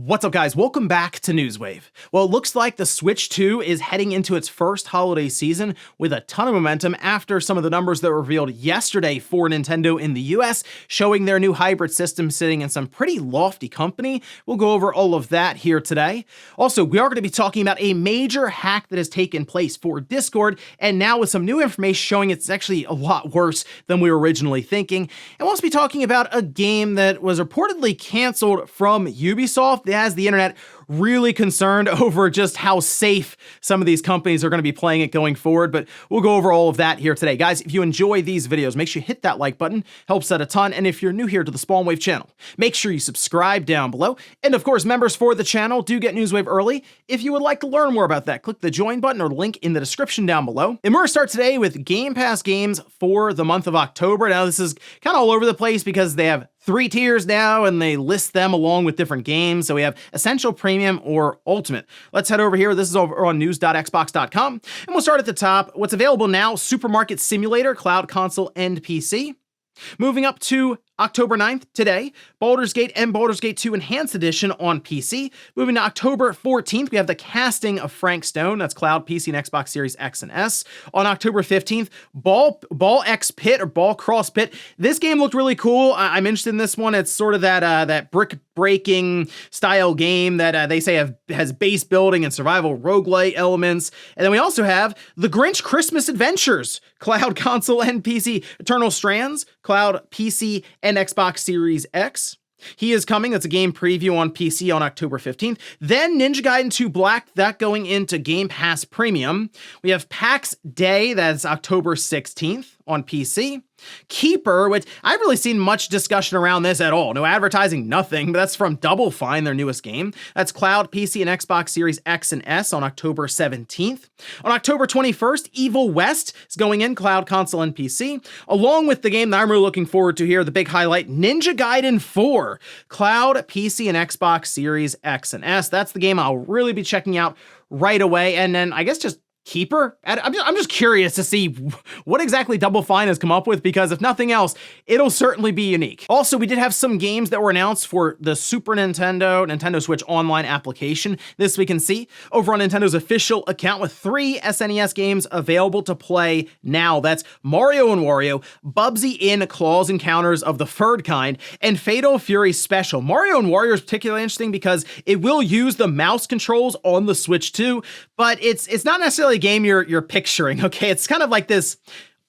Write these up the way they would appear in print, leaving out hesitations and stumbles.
What's up, guys? Welcome back to Newswave. Well, it looks like the Switch 2 is heading into its first holiday season with a ton of momentum after some of the numbers that were revealed yesterday for Nintendo in the US, showing their new hybrid system sitting in some pretty lofty company. We'll go over all of that here today. Also, we are going to be talking about a major hack that has taken place for Discord, and now with some new information showing it's actually a lot worse than we were originally thinking. And we'll also be talking about a game that was reportedly canceled from Ubisoft. That has the internet really concerned over just how safe some of these companies are going to be playing it going forward, but we'll go over all of that here today. Guys, if you enjoy these videos, make sure you hit that like button, helps out a ton, and if you're new here to the SpawnWave channel, make sure you subscribe down below, and of course, members for the channel do get Newswave early. If you would like to learn more about that, click the join button or link in the description down below. And we're going to start today with Game Pass games for the month of October. Now, this is kind of all over the place because they have 3 tiers now, and they list them along with different games. So we have Essential, Premium, or Ultimate. Let's head over here. This is over on news.xbox.com. And we'll start at the top. What's available now: Supermarket Simulator, cloud, console, and PC. Moving up to October 9th, today, Baldur's Gate and Baldur's Gate 2 Enhanced Edition on PC. Moving to October 14th, we have The Casting of Frank Stone. That's cloud, PC, and Xbox Series X and S. On October 15th, Ball X Pit or Ball Cross Pit. This game looked really cool. I'm interested in this one. It's sort of that brick breaking style game that they say has base building and survival roguelite elements. And then we also have The Grinch Christmas Adventures, cloud, console, and PC. Eternal Strands, cloud, PC, and Xbox Series X. He is coming. That's a game preview on PC on October 15th. Then Ninja Gaiden 2 Black, that going into Game Pass Premium. We have PAX Day, that's October 16th on PC. Keeper, which I haven't really seen much discussion around this at all. No advertising, nothing, but that's from Double Fine, their newest game. That's cloud, PC, and Xbox Series X and S on October 17th. On October 21st, Evil West is going in cloud, console, and PC, along with the game that I'm really looking forward to here, the big highlight, Ninja Gaiden 4, cloud, PC, and Xbox Series X and S. That's the game I'll really be checking out right away. And then I guess just Keeper? I'm just curious to see what exactly Double Fine has come up with, because if nothing else, it'll certainly be unique. Also, we did have some games that were announced for the Super Nintendo Switch Online application. This we can see over on Nintendo's official account with 3 SNES games available to play now. That's Mario & Wario, Bubsy in Claws Encounters of the Furred Kind, and Fatal Fury Special. Mario & Wario is particularly interesting because it will use the mouse controls on the Switch 2, but it's not necessarily a game you're picturing, okay? It's kind of like this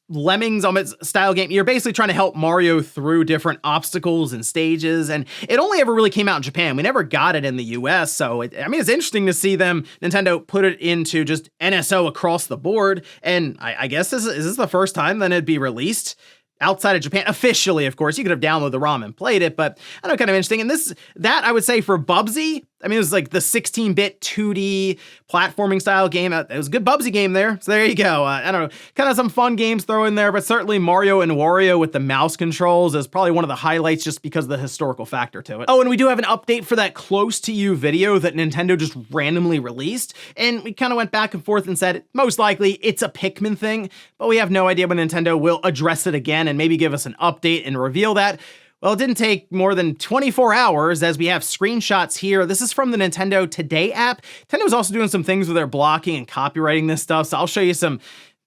Lemmings style game. You're basically trying to help Mario through different obstacles and stages, and it only ever really came out in Japan. We never got it in the US, so it's interesting to see Nintendo put it into just NSO across the board, and I guess is this the first time then it'd be released outside of Japan, officially, of course. You could have downloaded the ROM and played it, but I know, kind of interesting. And that I would say for Bubsy, it was like the 16-bit 2D platforming style game. It was a good Bubsy game there. So there you go. I don't know, kind of some fun games thrown in there, but certainly Mario & Wario with the mouse controls is probably one of the highlights just because of the historical factor to it. Oh, and we do have an update for that Close to You video that Nintendo just randomly released. And we kind of went back and forth and said, most likely it's a Pikmin thing, but we have no idea when Nintendo will address it again and maybe give us an update and reveal that. Well, it didn't take more than 24 hours as we have screenshots here. This is from the Nintendo Today app. Nintendo's also doing some things with their blocking and copywriting this stuff, so I'll show you some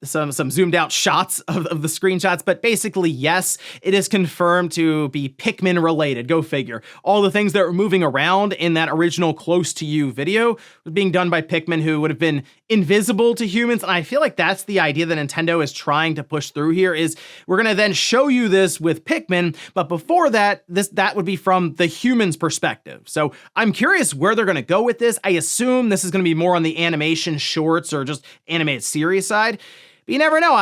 zoomed out shots of the screenshots, but basically, yes, it is confirmed to be Pikmin related. Go figure. All the things that were moving around in that original Close to You video was being done by Pikmin, who would have been invisible to humans. And I feel like that's the idea that Nintendo is trying to push through here, is we're going to then show you this with Pikmin, but before that, that would be from the human's perspective. So I'm curious where they're going to go with this. I assume this is going to be more on the animation shorts or just animated series side. But you never know.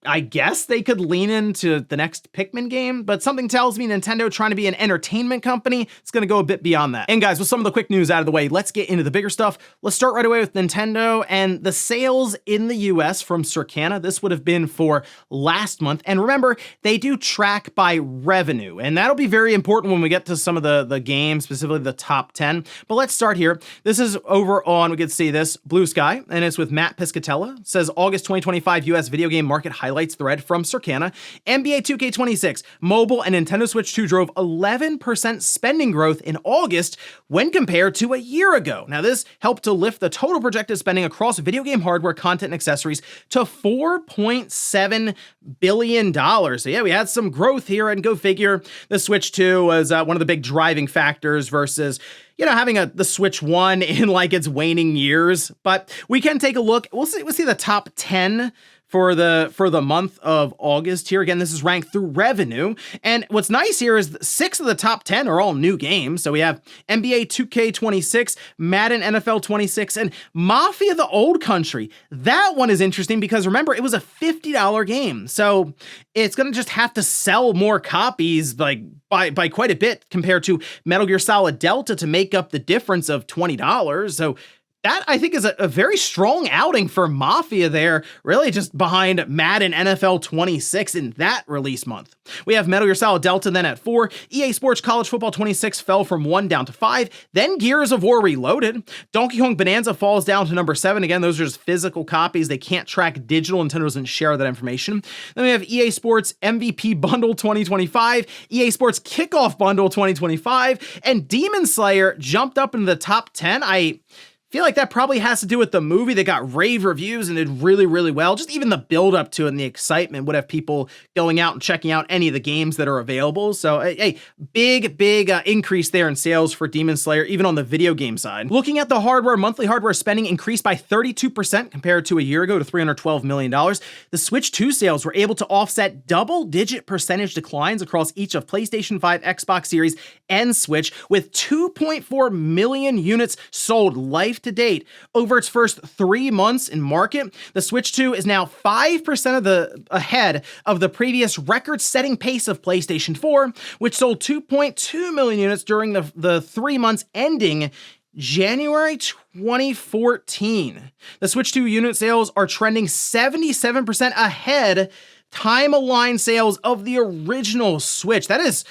I guess they could lean into the next Pikmin game, but something tells me Nintendo, trying to be an entertainment company, it's going to go a bit beyond that. And guys, with some of the quick news out of the way, let's get into the bigger stuff. Let's start right away with Nintendo and the sales in the US from Circana. This would have been for last month. And remember, they do track by revenue, and that'll be very important when we get to some of the games, specifically the top 10. But let's start here. This is over on, we can see this, Blue Sky, and it's with Matt Piscatella. It says August 2025 US video game market highlights highlights thread from Circana. NBA 2K26, mobile, and Nintendo Switch 2 drove 11% spending growth in August when compared to a year ago. Now, this helped to lift the total projected spending across video game hardware, content, and accessories to $4.7 billion. So yeah, we had some growth here, and go figure, the Switch 2 was one of the big driving factors versus having the Switch 1 in like its waning years. But we can take a look. We'll see the top 10 for the month of August here. Again, this is ranked through revenue. And what's nice here is 6 of the top 10 are all new games. So we have NBA 2K26, Madden NFL 26, and Mafia: The Old Country. That one is interesting because remember, it was a $50 game. So it's going to just have to sell more copies by quite a bit compared to Metal Gear Solid Delta to make up the difference of $20. So that, I think, is a very strong outing for Mafia there, really just behind Madden NFL 26 in that release month. We have Metal Gear Solid Delta then at 4, EA Sports College Football 26 fell from 1 down to 5, then Gears of War Reloaded. Donkey Kong Bonanza falls down to number 7. Again, those are just physical copies. They can't track digital. Nintendo doesn't share that information. Then we have EA Sports MVP Bundle 2025, EA Sports Kickoff Bundle 2025, and Demon Slayer jumped up into the top 10. I feel like that probably has to do with the movie that got rave reviews and did really, really well. Just even the build up to it and the excitement would have people going out and checking out any of the games that are available. So, hey, big increase there in sales for Demon Slayer, even on the video game side. Looking at the hardware, monthly hardware spending increased by 32% compared to a year ago to $312 million. The Switch 2 sales were able to offset double-digit percentage declines across each of PlayStation 5, Xbox Series, and Switch, with 2.4 million units sold life to date. Over its first 3 months in market, the Switch 2 is now 5% ahead of the previous record-setting pace of PlayStation 4, which sold 2.2 million units during the 3 months ending January 2014. The Switch 2 unit sales are trending 77% ahead time-aligned sales of the original Switch. That is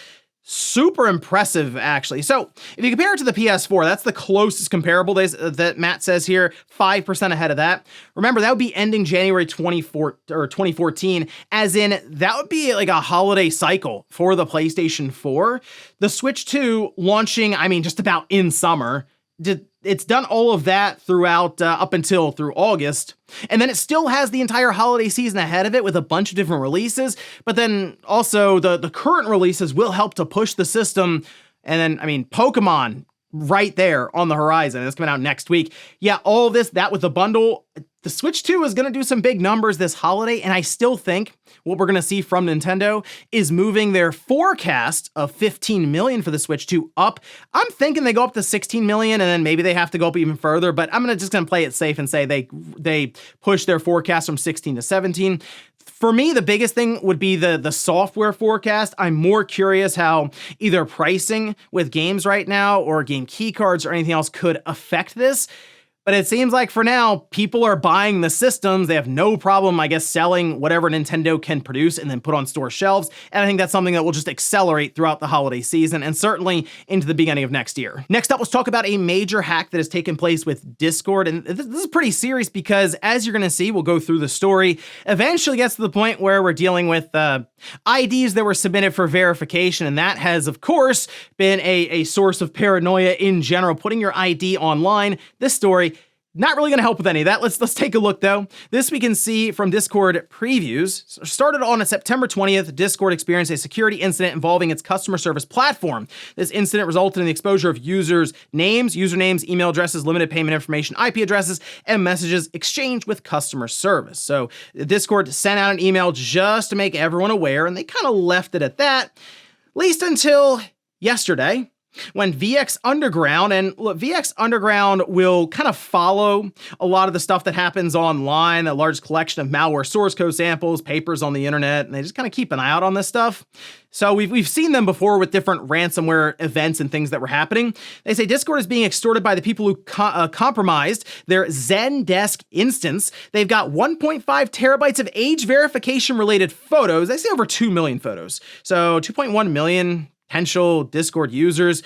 super impressive, actually. So if you compare it to the PS4, that's the closest comparable that Matt says here, 5% ahead of that. Remember, that would be ending January 2014, as in that would be like a holiday cycle for the PlayStation 4. The Switch 2 launching, just about in summer, it's done all of that throughout up until through August. And then it still has the entire holiday season ahead of it with a bunch of different releases. But then also the current releases will help to push the system. And then, Pokemon right there on the horizon. It's coming out next week. Yeah, all of this, that with the bundle. The Switch 2 is going to do some big numbers this holiday, and I still think what we're going to see from Nintendo is moving their forecast of 15 million for the Switch 2 up. I'm thinking they go up to 16 million, and then maybe they have to go up even further, but I'm just going to play it safe and say they push their forecast from 16 to 17. For me, the biggest thing would be the software forecast. I'm more curious how either pricing with games right now or game key cards or anything else could affect this. But it seems like for now, people are buying the systems. They have no problem, selling whatever Nintendo can produce and then put on store shelves. And I think that's something that will just accelerate throughout the holiday season and certainly into the beginning of next year. Next up, let's talk about a major hack that has taken place with Discord. And this is pretty serious because, as you're going to see, we'll go through the story, eventually gets to the point where we're dealing with IDs that were submitted for verification. And that has, of course, been a source of paranoia in general. Putting your ID online, this story, not really going to help with any of that. Let's take a look, though. This we can see from Discord previews. Started on September 20th, Discord experienced a security incident involving its customer service platform. This incident resulted in the exposure of users' names, usernames, email addresses, limited payment information, IP addresses, and messages exchanged with customer service. So Discord sent out an email just to make everyone aware, and they kind of left it at that, at least until yesterday, when VX Underground, and look, VX Underground will kind of follow a lot of the stuff that happens online, a large collection of malware source code samples, papers on the internet, and they just kind of keep an eye out on this stuff. So we've seen them before with different ransomware events and things that were happening. They say Discord is being extorted by the people who compromised their Zendesk instance. They've got 1.5 terabytes of age verification related photos. They say over 2 million photos. So 2.1 million potential Discord users.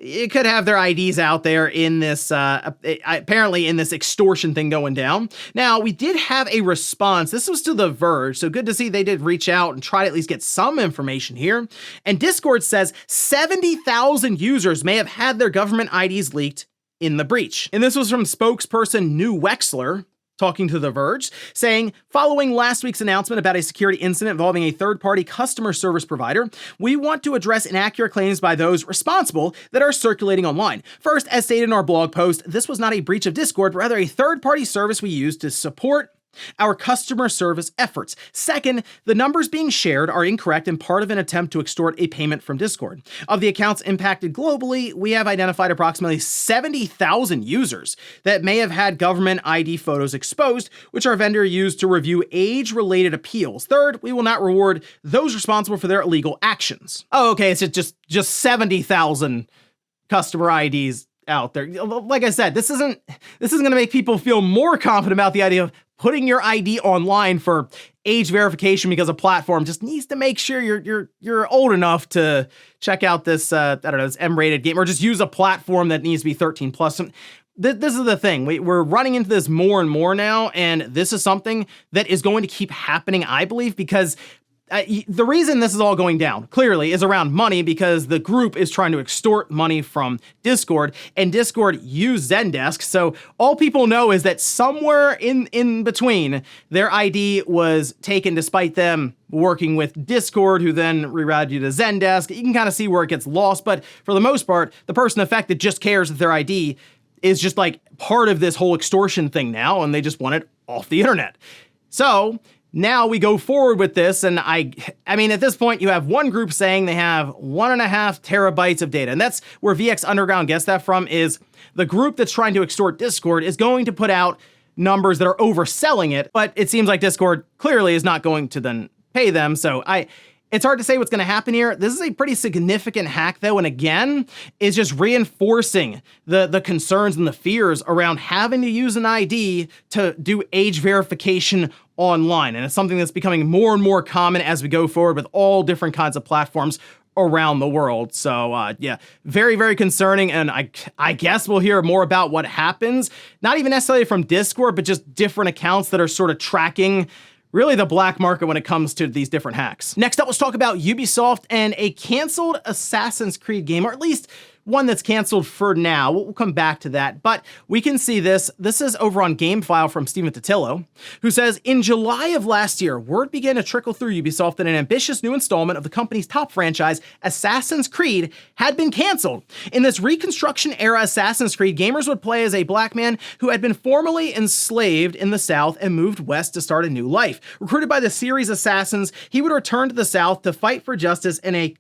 it could have their IDs out there in this, apparently in this extortion thing going down. Now, we did have a response. This was to The Verge, so good to see they did reach out and try to at least get some information here. And Discord says 70,000 users may have had their government IDs leaked in the breach. And this was from spokesperson New Wexler, talking to The Verge, saying, following last week's announcement about a security incident involving a third-party customer service provider, we want to address inaccurate claims by those responsible that are circulating online. First, as stated in our blog post, this was not a breach of Discord, but rather a third-party service we use to support our customer service efforts. Second, the numbers being shared are incorrect and part of an attempt to extort a payment from Discord. Of the accounts impacted globally, we have identified approximately 70,000 users that may have had government ID photos exposed, which our vendor used to review age-related appeals. Third, we will not reward those responsible for their illegal actions. Oh, okay, it's just 70,000 customer IDs out there. Like I said, this isn't going to make people feel more confident about the idea of putting your ID online for age verification, because a platform just needs to make sure you're old enough to check out this this M-rated game, or just use a platform that needs to be 13 plus. This is the thing. We're running into this more and more now, and this is something that is going to keep happening, I believe, because the reason this is all going down, clearly, is around money, because the group is trying to extort money from Discord, and Discord use Zendesk, so all people know is that somewhere in between, their ID was taken despite them working with Discord, who then rerouted you to Zendesk. You can kind of see where it gets lost, but for the most part, the person affected just cares that their ID is just like part of this whole extortion thing now, and they just want it off the internet. So now we go forward with this, and I mean, at this point, you have one group saying they have 1.5 terabytes of data, and that's where VX Underground gets that from, is the group that's trying to extort Discord is going to put out numbers that are overselling it, but it seems like Discord clearly is not going to then pay them, so it's hard to say what's going to happen here. This is a pretty significant hack, though, and again, is just reinforcing the concerns and the fears around having to use an ID to do age verification online. And it's something that's becoming more and more common as we go forward with all different kinds of platforms around the world. So yeah, very, very concerning. And I guess we'll hear more about what happens, not even necessarily from Discord, but just different accounts that are sort of tracking really the black market when it comes to these different hacks. Next up, let's talk about Ubisoft and a canceled Assassin's Creed game, or at least one that's canceled for now. We'll come back to that, but we can see this. This is over on GameFile from Stephen Totillo, who says, in July of last year, word began to trickle through Ubisoft that an ambitious new installment of the company's top franchise, Assassin's Creed, had been canceled. In this Reconstruction-era Assassin's Creed, gamers would play as a black man who had been formerly enslaved in the South and moved west to start a new life. Recruited by the series Assassins, he would return to the South to fight for justice in a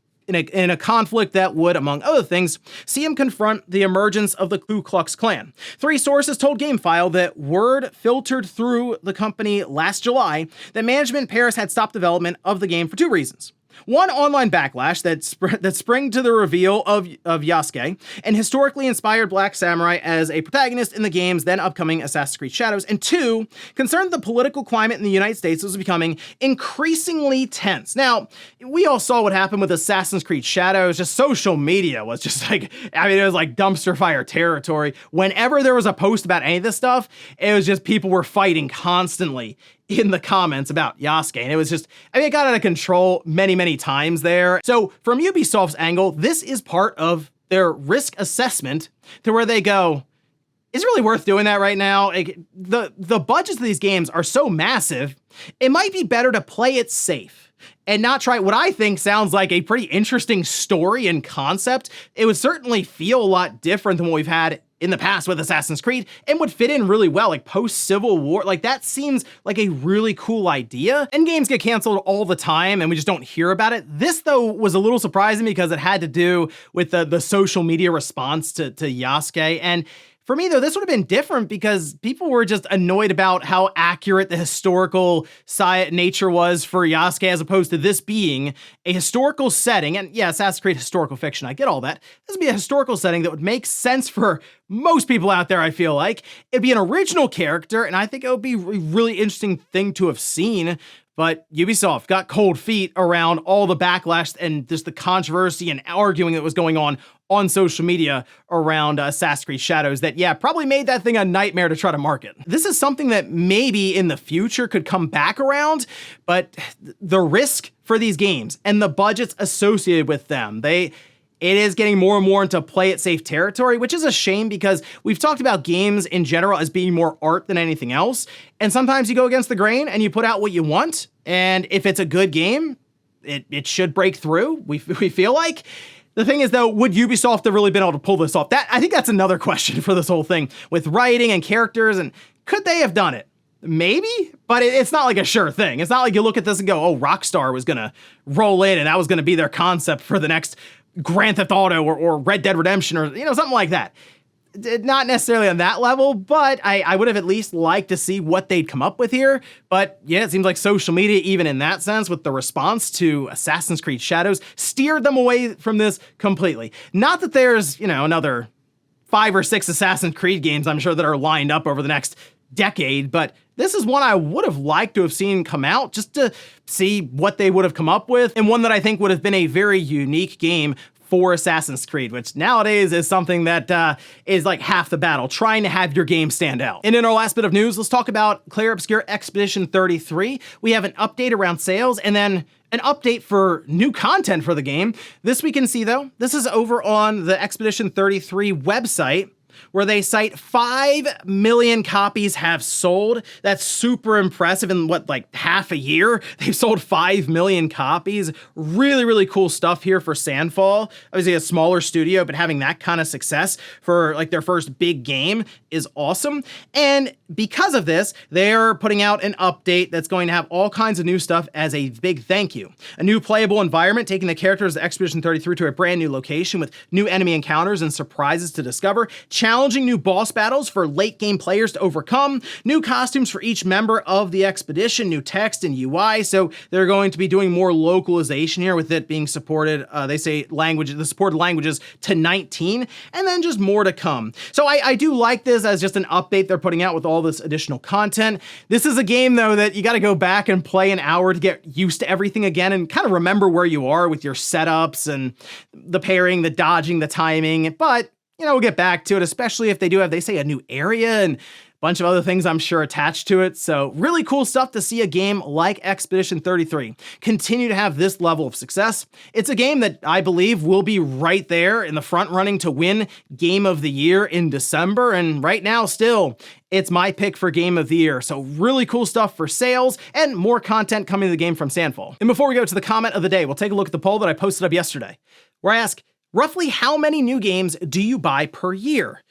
conflict that would, among other things, see him confront the emergence of the Ku Klux Klan. 3 sources told GameFile that word filtered through the company last July that management in Paris had stopped development of the game for 2 reasons. One, online backlash that sprang to the reveal of Yasuke, an historically inspired black samurai, as a protagonist in the game's then upcoming Assassin's Creed Shadows. And 2, concerned the political climate in the United States was becoming increasingly tense. Now, we all saw what happened with Assassin's Creed Shadows. Just social media was just like, it was like dumpster fire territory. Whenever there was a post about any of this stuff, it was just people were fighting constantly in the comments about Yasuke, and it was just, it got out of control many, many times there. So from Ubisoft's angle, this is part of their risk assessment to where they go, is it really worth doing that right now? Like, the budgets of these games are so massive, it might be better to play it safe and not try what I think sounds like a pretty interesting story and concept. It would certainly feel a lot different than what we've had in the past with Assassin's Creed, and would fit in really well, like post-Civil War. Like, that seems like a really cool idea. And games get canceled all the time, and we just don't hear about it. This, though, was a little surprising because it had to do with the social media response to Yasuke. And for me, though, this would have been different because people were just annoyed about how accurate the historical nature was for Yasuke, as opposed to this being a historical setting. And yeah, Assassin's Creed historical fiction, I get all that. This would be a historical setting that would make sense for most people out there, I feel like. It'd be an original character, and I think it would be a really interesting thing to have seen. But Ubisoft got cold feet around all the backlash and just the controversy and arguing that was going on on social media around Assassin's Creed Shadows that, yeah, probably made that thing a nightmare to try to market. This is something that maybe in the future could come back around, but the risk for these games and the budgets associated with them, it is getting more and more into play it safe territory, which is a shame because we've talked about games in general as being more art than anything else. And sometimes you go against the grain and you put out what you want. And if it's a good game, it should break through, we feel like. The thing is, though, would Ubisoft have really been able to pull this off? I think that's another question for this whole thing with writing and characters, and could they have done it? Maybe, but it's not like a sure thing. It's not like you look at this and go, oh, Rockstar was gonna roll in and that was gonna be their concept for the next Grand Theft Auto or Red Dead Redemption or, something like that. Not necessarily on that level, but I would have at least liked to see what they'd come up with here. But yeah, it seems like social media, even in that sense, with the response to Assassin's Creed Shadows, steered them away from this completely. Not that there's, another 5 or 6 Assassin's Creed games, I'm sure, that are lined up over the next decade, but this is one I would have liked to have seen come out just to see what they would have come up with, and one that I think would have been a very unique game for Assassin's Creed, which nowadays is something that is like half the battle, trying to have your game stand out. And in our last bit of news, let's talk about Clair Obscure Expedition 33. We have an update around sales and then an update for new content for the game. This we can see though, this is over on the Expedition 33 website, where they cite 5 million copies have sold. That's super impressive. In half a year, they've sold 5 million copies. Really, really cool stuff here for Sandfall. Obviously a smaller studio, but having that kind of success for their first big game is awesome. And because of this, they're putting out an update that's going to have all kinds of new stuff as a big thank you. A new playable environment, taking the characters of Expedition 33 to a brand new location with new enemy encounters and surprises to discover. Challenging new boss battles for late game players to overcome, new costumes for each member of the expedition, new text and UI. So they're going to be doing more localization here with it being supported. They say the supported languages to 19, and then just more to come. So I do like this as just an update they're putting out with all this additional content. This is a game though that you got to go back and play an hour to get used to everything again and kind of remember where you are with your setups and the pairing, the dodging, the timing. But we'll get back to it, especially if they do have, they say, a new area and a bunch of other things I'm sure attached to it. So really cool stuff to see a game like Expedition 33 continue to have this level of success. It's a game that I believe will be right there in the front running to win Game of the Year in December. And right now still, it's my pick for Game of the Year. So really cool stuff for sales and more content coming to the game from Sandfall. And before we go to the comment of the day, we'll take a look at the poll that I posted up yesterday, where I ask, roughly how many new games do you buy per year?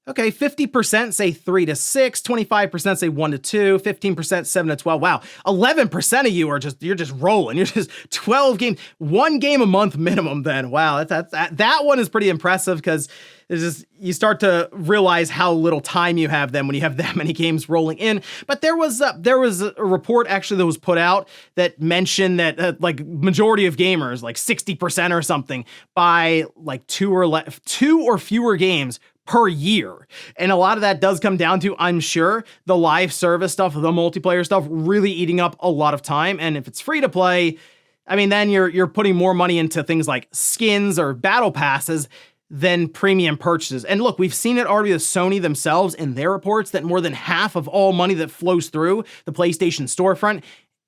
Okay, 50% say 3 to 6, 25% say 1 to 2, 15% 7 to 12. Wow, 11% of you you're just rolling. You're just 12 games, 1 game a month minimum then. Wow, that one is pretty impressive because you start to realize how little time you have then when you have that many games rolling in. But there was a report actually that was put out that mentioned that majority of gamers, 60% or something, buy 2 or fewer games per year. And a lot of that does come down to, I'm sure, the live service stuff, the multiplayer stuff, really eating up a lot of time. And if it's free to play, I mean, then you're putting more money into things like skins or battle passes than premium purchases. And look, we've seen it already with Sony themselves in their reports that more than half of all money that flows through the PlayStation storefront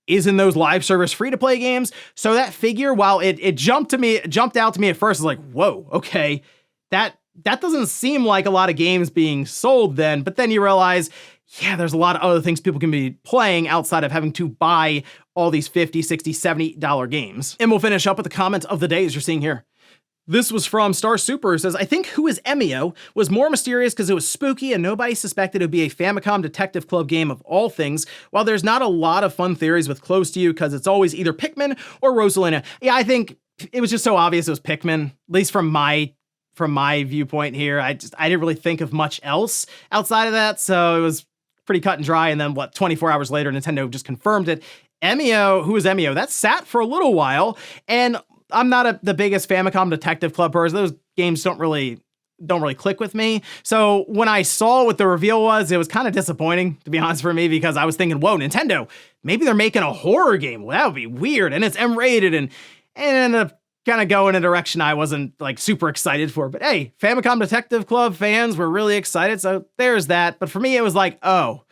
is in those live service free-to-play games. So that figure, while it jumped out to me at first, is like, whoa, okay, that doesn't seem like a lot of games being sold then, but then you realize, yeah, there's a lot of other things people can be playing outside of having to buy all these $50, $60, $70 games. And we'll finish up with the comment of the day as you're seeing here. This was from Star Super, who says, I think Who is Emio was more mysterious because it was spooky and nobody suspected it would be a Famicom Detective Club game of all things, while there's not a lot of fun theories with Close to You because it's always either Pikmin or Rosalina. Yeah, I think it was just so obvious it was Pikmin, at least from my viewpoint here. I didn't really think of much else outside of that, so it was pretty cut and dry. And then 24 hours later, Nintendo just confirmed it. Emio, Who is Emio? That sat for a little while, and I'm not the biggest Famicom Detective Club person. Those games don't really click with me. So when I saw what the reveal was, it was kind of disappointing, to be honest, for me, because I was thinking, whoa, Nintendo, maybe they're making a horror game. Well, that would be weird, and it's M-rated, and it ended up kind of go in a direction I wasn't like super excited for. But hey, Famicom Detective Club fans were really excited, so there's that. But for me, it was like, oh,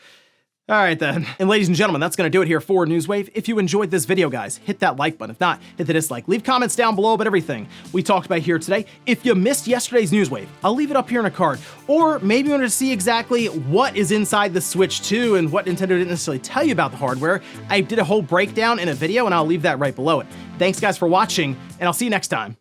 all right then. And ladies and gentlemen, that's going to do it here for Newswave. If you enjoyed this video, guys, hit that like button. If not, hit the dislike. Leave comments down below about everything we talked about here today. If you missed yesterday's Newswave, I'll leave it up here in a card. Or maybe you wanted to see exactly what is inside the Switch 2 and what Nintendo didn't necessarily tell you about the hardware. I did a whole breakdown in a video, and I'll leave that right below it. Thanks, guys, for watching, and I'll see you next time.